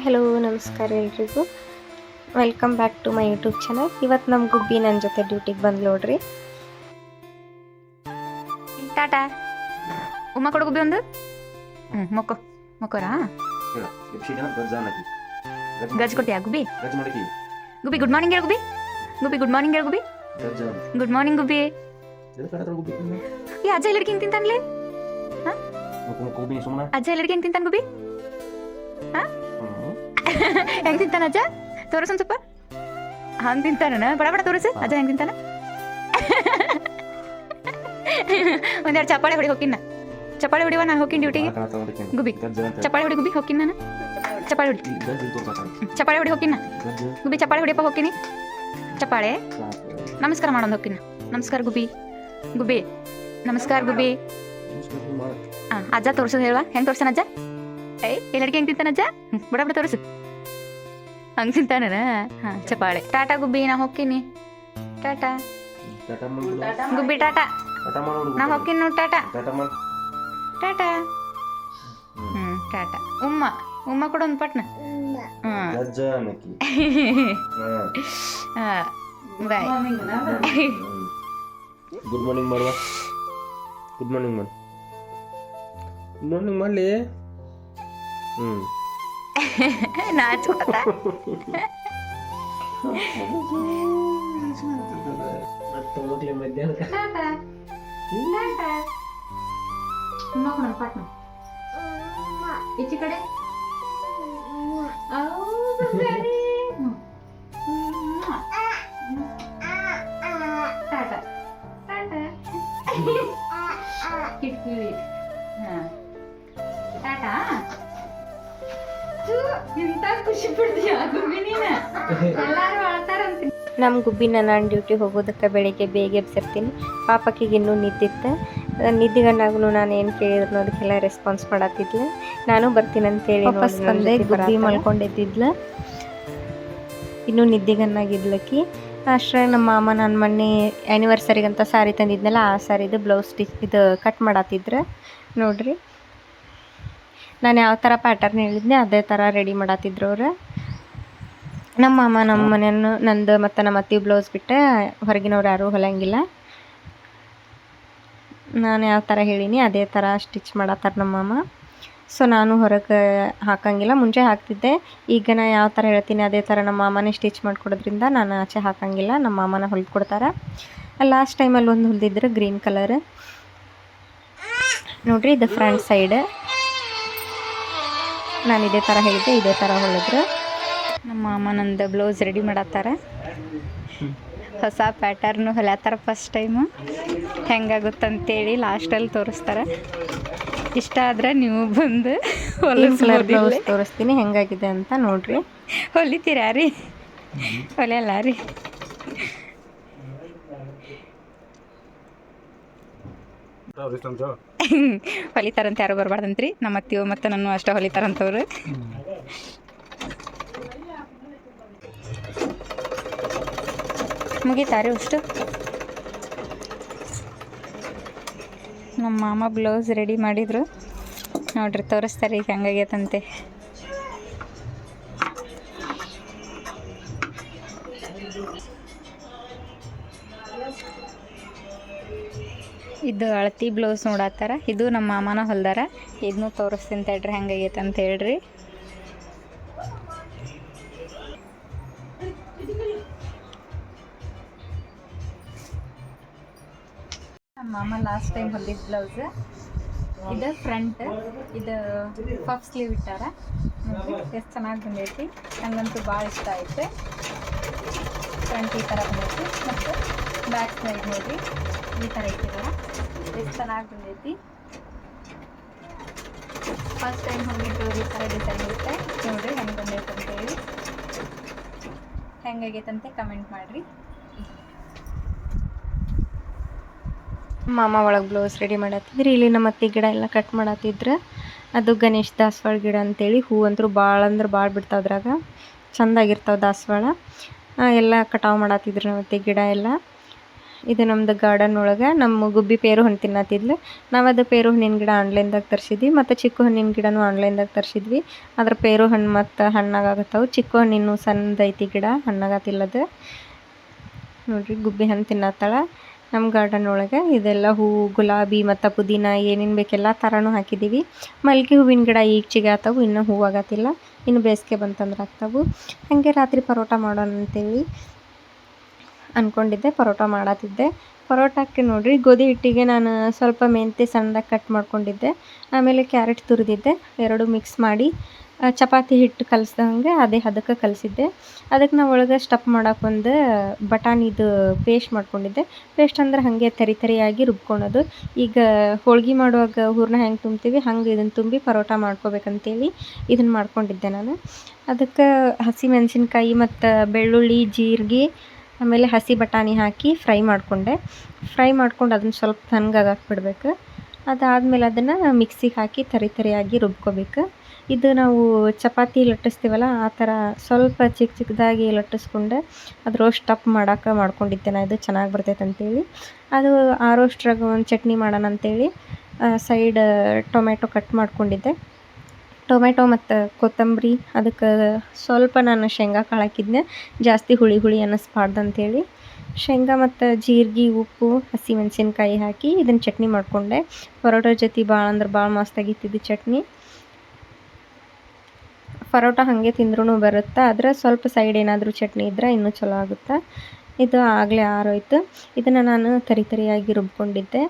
Hello ನಮಸ್ಕಾರ ಎಲ್ರಿಗೂ. Welcome back to my YouTube channel. ಇವತ್ತು ನಮ್ಮ ಗುಬ್ಬಿ ನನ್ನ ಜೊತೆ ಡ್ಯೂಟಿಗೆ ಬಂದು ನೋಡ್ರಿ. ಟಾಟಾ ಉಮ್ಮ ಕೊಡು ಗುಬ್ಬಿ ಒಂದು. ಮೊಕ್ಕೋ ಮೊಕ್ಕೋರಾ ಗಜ್ ಕೊಟ್ಟಿಯಾ ಗುಬ್ಬಿ? ಗುಬ್ಬಿ ಗುಡ್ ಮಾರ್ನಿಂಗ್ ಹೇಳು ಗುಬ್ಬಿ. ಗುಬ್ಬಿ ಗುಡ್ ಮಾರ್ನಿಂಗ್ ಹೇಳು ಗುಬ್ಬಿ. ಗುಡ್ ಮಾರ್ನಿಂಗ್ ಗುಬ್ಬಿ. ಈ ಅಜ್ಜ ಎಲ್ಲರಿಗೆ ಹೆಂಗೆ ತಿಂತಾನ್ಲೆ? ಅಜ್ಜ ಎಲ್ಲರಿಗೆ ಹೆಂಗೆ ತಿಂತಾನ ಗುಬ್ಬಿ? ಹೆಂಗೆ ತಿಂತಾನ ಅಜ್ಜ? ತೋರಿಸ್ ಒಂದು ಸ್ವಲ್ಪ. ಹಂಗೆ ತಿಂತಾನ ಬಡ ಬಡ ತೋರಿಸು ಅಜ್ಜ ಹೆಂಗೆ ತಿಂತಾನ. ಒಂದೆರಡು ಚಪ್ಪಾಳೆ ಹೊಡಿ ಹೋಗಿನ. ಚಪ್ಪಾಳೆ ಹೊಡಿವ ನಾನು ಹೋಗಿನ ಡ್ಯೂಟಿಗೆ. ಗುಬ್ಬಿ ಚಪ್ಪಾಳೆ ಹೊಡಿ ಗುಬ್ಬಿ ಹೋಗಿನ ನಾನು. ಚಪ್ಪಾಳೆ ಹೊಡಿ ಚಪ್ಪಾಳೆ ಹೊಡಿ ಹೋಗಿನ ಗುಬ್ಬಿ. ಚಪ್ಪಾಳೆ ಹೊಡಿಯಪ್ಪ ಹೋಗ್ತೀನಿ. ಚಪ್ಪಾಳೆ ನಮಸ್ಕಾರ ಮಾಡೋದು ಹೋಗಿನ. ನಮಸ್ಕಾರ ಗುಬ್ಬಿ. ಗುಬ್ಬಿ ನಮಸ್ಕಾರ ಗುಬ್ಬಿ. ಅಜ್ಜ ತೋರ್ಸೋದು ಹೇಳುವ ಹೆಂಗೆ ತೋರ್ಸಾನ ಅಜ್ಜ? ಎಲ್ಲರಿಗೆ ಹೆಂಗೆ ತಿಂತಾನ ಅಜ್ಜ? ಬಡ ಬಡ ತೋರಿಸು. ಹಂಗೆ ತಿಂತಾನ. ಹಾಂ ಚಪ್ಪಾಳೆ. ಟಾಟಾ ಗುಬ್ಬಿ ನಾ ಹೋಗ್ತೀನಿ. ಟಾಟಾ ಗುಬ್ಬಿ ಟಾಟಾ. ನಾ ಹೋಗ್ತೀನಿ ನೋಡಿ. ಟಾಟಾ ಟಾಟಾ. ಟಾಟಾ. ಉಮ್ಮ ಉಮ್ಮ ಕೊಡು ಒಂದು ಪಟ್ನ. ಬಾಯ್. ಗುಡ್ ಮಾರ್ನಿಂಗ್ ಮಾಡುವ. ಗುಡ್ ಮಾರ್ನಿಂಗ್ ಮಾಡಿ. ಗುಡ್ ಮಾರ್ನಿಂಗ್ ಮಾಡಲಿ. ನಾಚ್ಕೋತ ಈಚೆ ಕಡೆ. ಟಾಟಾ ಟಾಟಾ ಕಿಟ್ಕಿಳಿ. ಟಾಟಾ. ಇಂತ ಖುಷಿ ಪಡ್ತೀಯ ಗುಬ್ಬಿ ನೀನು? ಎಲ್ಲಾರು ಅಳ್ತಾರಂತ. ನಮ್ಮ ಗುಬ್ಬಿನ ನಾನು ಡ್ಯೂಟಿ ಹೋಗೋದಕ್ಕೆ ಬೆಳಿಗ್ಗೆ ಬೇಗ ಎಬ್ಸಿರ್ತೀನಿ. ಪಾಪಕ್ಕಿಗೆ ಇನ್ನೂ ನಿದ್ದಿತ್ತು. ನಿದ್ದಿಗಣ್ಣಾಗೂ ನಾನು ಏನು ಕೇಳಿದ್ರು ಅದಕ್ಕೆಲ್ಲ ರೆಸ್ಪಾನ್ಸ್ ಮಾಡತ್ತಿದ್ಲು. ನಾನು ಬರ್ತೀನಿ ಅಂತೇಳಿ ವಾಪಸ್ ಬಂದೆ. ಗುಬ್ಬಿ ಮಲ್ಕೊಂಡಿದ್ದಿದ್ಲು, ಇನ್ನೂ ನಿದ್ದಿಗಣ್ಣಾಗಿದ್ಲಕ್ಕಿ. ಅಷ್ಟೇ ನಮ್ಮ ಮಾಮ ನನ್ನ ಮೊನ್ನೆ ಆ್ಯನಿವರ್ಸರಿಗಂತ ಸಾರಿ ತಂದಿದ್ನಲ್ಲ, ಆ ಸಾರಿದು ಬ್ಲೌಸ್ ಇದು ಕಟ್ ಮಾಡತ್ತಿದ್ರು ನೋಡ್ರಿ. ನಾನು ಯಾವ ಥರ ಪ್ಯಾಟರ್ನ್ ಹೇಳಿದ್ನೆ ಅದೇ ಥರ ರೆಡಿ ಮಾಡತ್ತಿದ್ರು ಅವ್ರು. ನಮ್ಮ ಮಾಮ ನಮ್ಮ ಮನೆಯನ್ನು ನಂದು ಮತ್ತು ನಮ್ಮ ಅತ್ತಿ ಬ್ಲೌಸ್ ಬಿಟ್ಟೆ ಹೊರಗಿನವ್ರು ಯಾರೂ ಹೊಲಿಯಂಗಿಲ್ಲ. ನಾನು ಯಾವ ಥರ ಹೇಳೀನಿ ಅದೇ ಥರ ಸ್ಟಿಚ್ ಮಾಡತ್ತಾರೆ ನಮ್ಮ ಮಾಮ. ಸೊ ನಾನು ಹೊರಗೆ ಹಾಕಂಗಿಲ್ಲ. ಮುಂಚೆ ಹಾಕ್ತಿದ್ದೆ, ಈಗ ನಾ ಯಾವ ಥರ ಹೇಳ್ತೀನಿ ಅದೇ ಥರ ನಮ್ಮ ಮಾಮನೇ ಸ್ಟಿಚ್ ಮಾಡಿಕೊಡೋದ್ರಿಂದ ನಾನು ಆಚೆ ಹಾಕಂಗಿಲ್ಲ. ನಮ್ಮ ಮಾಮನ ಹೊಲ್ದು ಕೊಡ್ತಾರೆ. ಲಾಸ್ಟ್ ಟೈಮಲ್ಲಿ ಒಂದು ಹೊಲ್ದಿದ್ರು ಗ್ರೀನ್ ಕಲರ್ ನೋಡ್ರಿ. ಇದು ಫ್ರಂಟ್ ಸೈಡ್ ನಾನು ಇದೇ ಥರ ಹೇಳಿದ್ದೆ, ಇದೇ ಥರ ಹೊಲಿದ್ರು. ನಮ್ಮ ಮಾಮ ನಂದು ಬ್ಲೌಸ್ ರೆಡಿ ಮಾಡತ್ತಾರ. ಹೊಸ ಪ್ಯಾಟರ್ನು ಹೊಲ್ಯಾತಾರ ಫಸ್ಟ್ ಟೈಮು. ಹೆಂಗಾಗುತ್ತಂತೇಳಿ ಲಾಸ್ಟಲ್ಲಿ ತೋರಿಸ್ತಾರೆ. ಇಷ್ಟ ಆದ್ರೆ ನೀವು ಬಂದು ಬ್ಲೌಸ್ ತೋರಿಸ್ತೀನಿ ಹೆಂಗಾಗಿದೆ ಅಂತ ನೋಡ್ರಿ. ಹೊಲಿತೀರಾ ರೀ? ಹೊಲಿಯಲ್ಲ ರೀ? ಹೊಲಿತಾರಂತ ಯಾರು ಬರಬಾರ್ದಂತ್ರಿ. ನಮ್ಮ ಅತ್ತಿಯೋ ಮತ್ತು ನಾನು ಅಷ್ಟೇ ಹೊಲಿತಾರಂತವ್ರು. ಮುಗಿತಾರೆ ಅಷ್ಟು. ನಮ್ಮ ಮಾಮ ಬ್ಲೌಸ್ ರೆಡಿ ಮಾಡಿದರು ನೋಡ್ರಿ, ತೋರಿಸ್ತಾರೆ ಈಗ ಹೆಂಗಾಗೈತಂತೆ. ಇದು ಅಳತಿ ಬ್ಲೌಸ್ ನೋಡತ್ತಾರ. ಇದು ನಮ್ಮ ಮಾಮನ ಹೊಲ್ದಾರ. ಇದನ್ನೂ ತೋರಿಸ್ತೀನಿ ತಡ್ರಿ ಹೆಂಗಾಗೈತೆ ಅಂತ ಹೇಳ್ರಿ. ನಮ್ಮ ಮಾಮ ಲಾಸ್ಟ್ ಟೈಮ್ ಹೊಲಿದ ಬ್ಲೌಸ್ ಇದು ಫ್ರಂಟ್. ಇದು ಪಫ್ ಸ್ಲೀವ್ ಇಟ್ಟಾರ ನೋಡ್ರಿ, ಎಷ್ಟು ಚೆನ್ನಾಗಿ ಬಂದೈತಿ. ನನಗಂತೂ ಭಾಳ ಇಷ್ಟ ಆಯ್ತು. ಫ್ರಂಟ್ ಈ ಥರ ಬಂದೈತಿ ಮತ್ತು ಬ್ಯಾಕ್ ಸೈಡ್ ನೋಡ್ರಿ ಈ ಥರ ಇಟ್ಟಿದ್ದಾರೆ. ಎಷ್ಟು ಚೆನ್ನಾಗಿ ಬಂದೈತಿ. ಫಸ್ಟ್ ಟೈಮ್ ಹೊಲಿದ್ದು ಈ ಥರ ಡಿಸೈನ್ ಇರುತ್ತೆ ನೋಡ್ರಿ ಹೆಂಗೆ ಬಂದೈತೆ ಅಂತೇಳಿ. ಹೆಂಗಾಗೈತಂತೆ ಕಮೆಂಟ್ ಮಾಡಿರಿ. ಮಾಮ ಒಳಗೆ ಬ್ಲೌಸ್ ರೆಡಿ ಮಾಡತ್ತಿದ್ರಿ. ಇಲ್ಲಿ ನಮ್ಮ ಅತ್ತೆ ಗಿಡ ಎಲ್ಲ ಕಟ್ ಮಾಡತ್ತಿದ್ರು. ಅದು ಗಣೇಶ್ ದಾಸವಾಳ ಗಿಡ ಅಂತೇಳಿ. ಹೂ ಅಂತೂ ಭಾಳ ಅಂದ್ರೆ ಭಾಳ ಬಿಡ್ತಾವ, ಅದ್ರಾಗ ಚೆಂದಾಗಿರ್ತಾವೆ ದಾಸವಾಳ. ಎಲ್ಲ ಕಟಾವು ಮಾಡತ್ತಿದ್ರು ನಮ್ಮ ಅತ್ತೆ ಗಿಡ ಎಲ್ಲ. ಇದು ನಮ್ಮದು ಗಾರ್ಡನ್ ಒಳಗೆ ನಮ್ಮ ಗುಬ್ಬಿ ಪೇರು ಹಣ್ಣು ತಿನ್ನತ್ತಿದ್ಲು. ನಾವು ಅದು ಪೇರು ಹಣ್ಣಿನ ಗಿಡ ಆನ್ಲೈನ್ದಾಗ ತರಿಸಿದ್ವಿ ಮತ್ತು ಚಿಕ್ಕು ಹಣ್ಣಿನ ಗಿಡನೂ ಆನ್ಲೈನ್ದಾಗ ತರಿಸಿದ್ವಿ. ಅದ್ರ ಪೇರು ಹಣ್ಣು ಮತ್ತು ಹಣ್ಣಾಗತ್ತವು. ಚಿಕ್ಕು ಹಣ್ಣಿನ್ನು ಸಣ್ಣದೈತಿ ಗಿಡ, ಹಣ್ಣಾಗತ್ತಿಲ್ಲದು. ನೋಡಿರಿ ಗುಬ್ಬಿ ಹಣ್ಣು ತಿನ್ನತ್ತಾಳ ನಮ್ಮ ಗಾರ್ಡನ್ ಒಳಗೆ. ಇದೆಲ್ಲ ಹೂವು, ಗುಲಾಬಿ ಮತ್ತು ಪುದೀನ ಏನೇನು ಬೇಕೆಲ್ಲ ಥರನೂ ಹಾಕಿದ್ದೀವಿ. ಮಲ್ಗೆ ಹೂವಿನ ಗಿಡ ಈಗ ಚಿಗಾತವು, ಇನ್ನೂ ಹೂವಾಗತ್ತಿಲ್ಲ. ಇನ್ನು ಬೇಸಿಗೆ ಬಂತಂದ್ರೆ ಆಗ್ತಾವು. ಹಾಗೆ ರಾತ್ರಿ ಪರೋಟ ಮಾಡೋಣ ಅಂತೇಳಿ ಅಂದ್ಕೊಂಡಿದ್ದೆ. ಪರೋಟ ಮಾಡತ್ತಿದ್ದೆ. ಪರೋಟಕ್ಕೆ ನೋಡಿರಿ ಗೋಧಿ ಹಿಟ್ಟಿಗೆ ನಾನು ಸ್ವಲ್ಪ ಮೆಂತ್ಯ ಸಣ್ಣದಾಗಿ ಕಟ್ ಮಾಡ್ಕೊಂಡಿದ್ದೆ. ಆಮೇಲೆ ಕ್ಯಾರೆಟ್ ತುರಿದಿದ್ದೆ. ಎರಡೂ ಮಿಕ್ಸ್ ಮಾಡಿ ಚಪಾತಿ ಹಿಟ್ಟು ಕಲಿಸ್ದಂಗೆ ಅದೇ ಹದಕ್ಕೆ ಕಲಿಸಿದ್ದೆ. ಅದಕ್ಕೆ ನಾವು ಒಳಗೆ ಸ್ಟಫ್ ಮಾಡೋಕ್ಕೊಂದು ಬಟಾಣಿದು ಪೇಸ್ಟ್ ಮಾಡ್ಕೊಂಡಿದ್ದೆ. ಪೇಸ್ಟ್ ಅಂದ್ರೆ ಹಾಗೆ ತರಿಯಾಗಿ ರುಬ್ಕೊಳೋದು. ಈಗ ಹೋಳ್ಗೆ ಮಾಡುವಾಗ ಹೂರಣ ಹೆಂಗೆ ತುಂಬ್ತೀವಿ ಹಂಗೆ ಇದನ್ನು ತುಂಬಿ ಪರೋಟ ಮಾಡ್ಕೋಬೇಕಂತೇಳಿ ಇದನ್ನು ಮಾಡ್ಕೊಂಡಿದ್ದೆ ನಾನು. ಅದಕ್ಕೆ ಹಸಿಮೆಣಸಿನ್ಕಾಯಿ ಮತ್ತು ಬೆಳ್ಳುಳ್ಳಿ, ಜೀರಿಗೆ, ಆಮೇಲೆ ಹಸಿ ಬಟಾಣಿ ಹಾಕಿ ಫ್ರೈ ಮಾಡಿಕೊಂಡೆ. ಫ್ರೈ ಮಾಡ್ಕೊಂಡು ಅದನ್ನು ಸ್ವಲ್ಪ ತಣ್ಣಗಾಗಕ್ಕೆ ಬಿಡಬೇಕು. ಅದಾದಮೇಲೆ ಅದನ್ನು ಮಿಕ್ಸಿಗೆ ಹಾಕಿ ತರಿಯಾಗಿ ರುಬ್ಕೋಬೇಕು. ಇದು ನಾವು ಚಪಾತಿ ಲಟ್ಟಿಸ್ತೀವಲ್ಲ ಆ ಥರ ಸ್ವಲ್ಪ ಚಿಕ್ಕದಾಗಿ ಲಟ್ಟಿಸ್ಕೊಂಡೆ ಅದ್ರೊಳಗೆ ಸ್ಟಫ್ ಮಾಡ್ಕೊಂಡಿದ್ದೆ ನಾನು. ಇದು ಚೆನ್ನಾಗಿ ಬರ್ತೈತೆ ಅಂತೇಳಿ ಅದು ಆರೋಷ್ಟ್ರಾಗ ಒಂದು ಚಟ್ನಿ ಮಾಡೋಣ ಅಂತೇಳಿ ಸೈಡ್ ಟೊಮೆಟೊ ಕಟ್ ಮಾಡ್ಕೊಂಡಿದ್ದೆ. ಟೊಮೆಟೊ ಮತ್ತು ಕೊತ್ತಂಬರಿ, ಅದಕ್ಕೆ ಸ್ವಲ್ಪ ನಾನು ಶೇಂಗಾ ಕಾಳು ಹಾಕಿದ್ನೆ, ಜಾಸ್ತಿ ಹುಳಿ ಅನ್ನಿಸ್ಬಾರ್ದು ಅಂಥೇಳಿ. ಶೇಂಗಾ ಮತ್ತು ಜೀರಿಗೆ, ಉಪ್ಪು, ಹಸಿಮೆಣಸಿನ್ಕಾಯಿ ಹಾಕಿ ಇದನ್ನು ಚಟ್ನಿ ಮಾಡಿಕೊಂಡೆ. ಪರೋಟ ಜೊತೆ ಭಾಳ ಅಂದ್ರೆ ಭಾಳ ಮಸ್ತಾಗಿತ್ತಿದ್ದು ಚಟ್ನಿ. ಪರೋಟ ಹಾಗೆ ತಿಂದ್ರೂ ಬರುತ್ತೆ, ಆದರೆ ಸ್ವಲ್ಪ ಸೈಡ್ ಏನಾದರೂ ಚಟ್ನಿ ಇದ್ದರೆ ಇನ್ನೂ ಚಲೋ ಆಗುತ್ತೆ. ಇದು ಆಗಲೇ ಆರೋಯ್ತು. ಇದನ್ನು ನಾನು ತರಿಯಾಗಿ ರುಬ್ಕೊಂಡಿದ್ದೆ.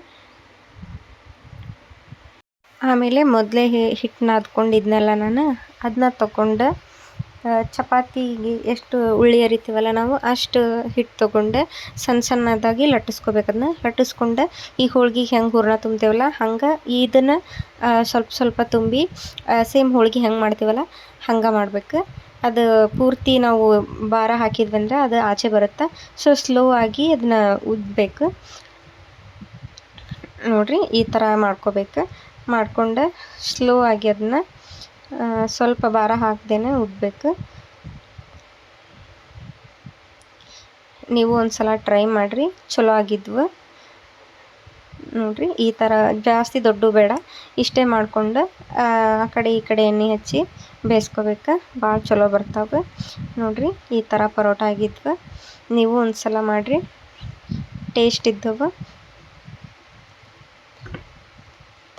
ಆಮೇಲೆ ಮೊದಲೇ ಹಿಟ್ಟು ನಾದ್ಕೊಂಡಿದ್ನಲ್ಲ ನಾನು, ಅದನ್ನ ತೊಗೊಂಡು ಚಪಾತಿಗೆ ಎಷ್ಟು ಉಳ್ಳಿ ಅರಿತೀವಲ್ಲ ನಾವು ಅಷ್ಟು ಹಿಟ್ಟು ತೊಗೊಂಡೆ ಸಣ್ಣದಾಗಿ ಲಟ್ಟಿಸ್ಕೋಬೇಕು. ಅದನ್ನ ಲಟ್ಟಿಸ್ಕೊಂಡು ಈ ಹೋಳ್ಗೆಗೆ ಹೆಂಗೆ ಹೂರಣ ತುಂಬ್ತೇವಲ್ಲ ಹಂಗೆ ಇದನ್ನು ಸ್ವಲ್ಪ ತುಂಬಿ ಸೇಮ್ ಹೋಳ್ಗೆ ಹೆಂಗೆ ಮಾಡ್ತೀವಲ್ಲ ಹಂಗೆ ಮಾಡಬೇಕು. ಅದು ಪೂರ್ತಿ ನಾವು ಭಾರ ಹಾಕಿದ್ವಂದ್ರೆ ಅದು ಆಚೆ ಬರುತ್ತೆ. ಸೊ ಸ್ಲೋ ಆಗಿ ಅದನ್ನ ಉದ್ದಬೇಕು. ನೋಡಿರಿ ಈ ಥರ ಮಾಡ್ಕೋಬೇಕು. ಮಾಡಿಕೊಂಡು ಸ್ಲೋ ಆಗಿ ಅದನ್ನ ಸ್ವಲ್ಪ ಭಾರ ಹಾಕ್ದೇನೆ ಉದ್ದಬೇಕು. ನೀವು ಒಂದು ಸಲ ಟ್ರೈ ಮಾಡಿರಿ, ಚಲೋ ಆಗಿದ್ವು. ನೋಡಿರಿ ಈ ಥರ ಜಾಸ್ತಿ ದೊಡ್ಡ ಬೇಡ, ಇಷ್ಟೇ ಮಾಡಿಕೊಂಡು ಆ ಕಡೆ ಈ ಕಡೆ ಎಣ್ಣೆ ಹಚ್ಚಿ ಬೇಯಿಸ್ಕೋಬೇಕು. ಭಾಳ ಚಲೋ ಬರ್ತಾವೆ. ನೋಡಿರಿ ಈ ಥರ ಪರೋಟ ಆಗಿದ್ವು. ನೀವು ಒಂದು ಸಲ ಮಾಡಿರಿ, ಟೇಸ್ಟ್ ಇದ್ದವು.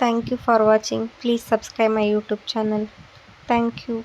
Thank you for watching. Please subscribe my YouTube channel. Thank you.